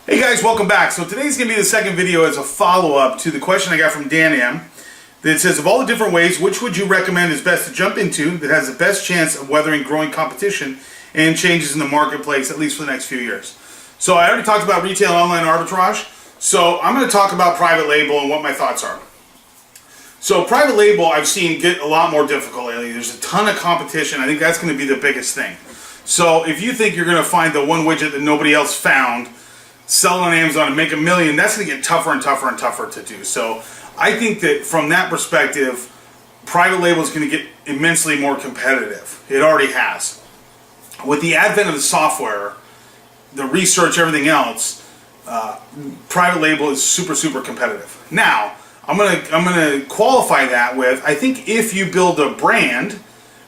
Hey guys, welcome back. So today's going to be the second video as a follow-up to the question I got from Dan M. That says, of all the different ways, which would you recommend is best to jump into that has the best chance of weathering growing competition and changes in the marketplace, at least for the next few years? So I already talked about retail and online arbitrage. So I'm going to talk about private label and what my thoughts are. So private label I've seen get a lot more difficult lately. There's a ton of competition. I think that's going to be the biggest thing. So if you think you're going to find the one widget that nobody else found, sell it on Amazon and make $1 million, that's going to get tougher and tougher and tougher to do. So I think that from that perspective, private label is going to get immensely more competitive. It already has. With the advent of the software, the research, everything else, private label is super competitive. Now, I'm gonna qualify that with, I think if you build a brand,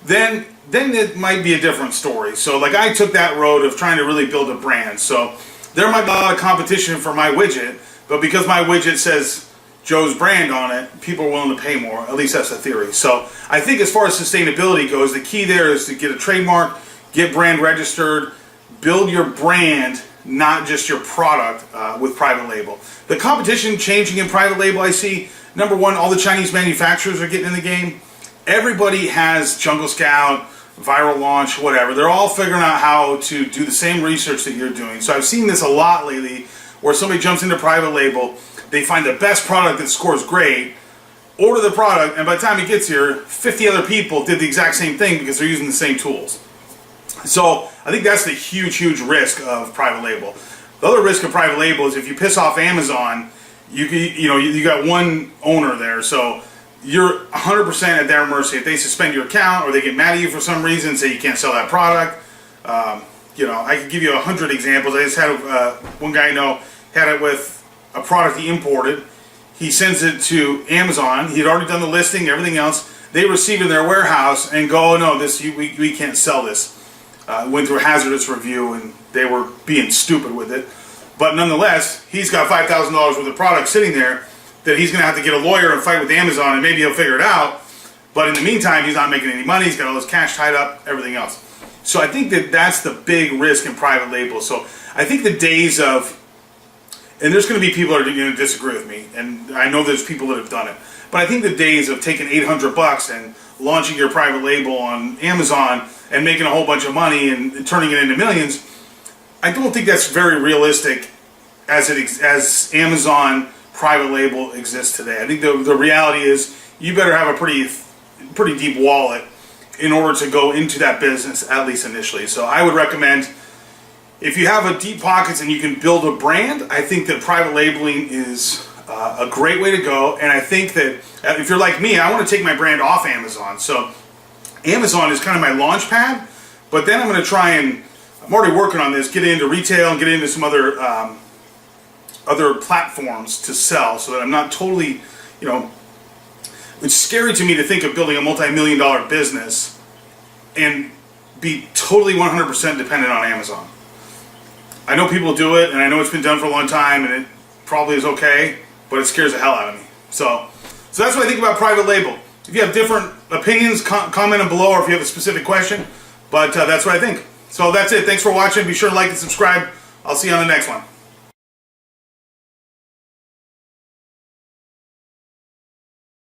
then it might be a different story. So like I took that road of trying to really build a brand. So there might be a lot of competition for my widget, but because my widget says Joe's brand on it, people are willing to pay more. At least that's the theory. So I think as far as sustainability goes, the key there is to get a trademark, get brand registered, build your brand, not just your product with private label. The competition changing in private label I see, number one, all the Chinese manufacturers are getting in the game. Everybody has Jungle Scout, Viral Launch, whatever. They're all figuring out how to do the same research that you're doing. So I've seen this a lot lately where somebody jumps into private label, they find the best product that scores great, order the product, and by the time it gets here, 50 other people did the exact same thing because they're using the same tools. So I think that's the huge risk of private label. The other risk of private label is if you piss off Amazon, you got one owner there, so you're 100% at their mercy. If they suspend your account or they get mad at you for some reason, say you can't sell that product, I could give you 100 examples. I just had one guy I know had it with a product he imported. He sends it to Amazon. He had already done the listing, everything else. They receive it in their warehouse and go, oh, no, we can't sell this. Went through a hazardous review and they were being stupid with it. But nonetheless, he's got $5,000 worth of product sitting there that he's going to have to get a lawyer and fight with Amazon, and maybe he'll figure it out. But in the meantime, he's not making any money. He's got all his cash tied up, everything else. So I think that that's the big risk in private label. So I think the days of, and there's going to be people that are going to disagree with me, and I know there's people that have done it, but I think the days of taking $800 and launching your private label on Amazon and making a whole bunch of money and turning it into millions, I don't think that's very realistic as Amazon private label exists today. I think the reality is you better have a pretty deep wallet in order to go into that business, at least initially. So I would recommend, if you have a deep pockets and you can build a brand, I think that private labeling is a great way to go. And I think that if you're like me, I want to take my brand off Amazon. So Amazon is kind of my launch pad, but then I'm going to try and, I'm already working on this, get into retail and get into some other platforms to sell, so that I'm not totally, it's scary to me to think of building a multi-million-dollar business and be totally 100% dependent on Amazon. I know people do it, and I know it's been done for a long time, and it probably is okay, but it scares the hell out of me. So that's what I think about private label. If you have different opinions, comment them below, or if you have a specific question, but that's what I think. So that's it. Thanks for watching. Be sure to like and subscribe. I'll see you on the next one.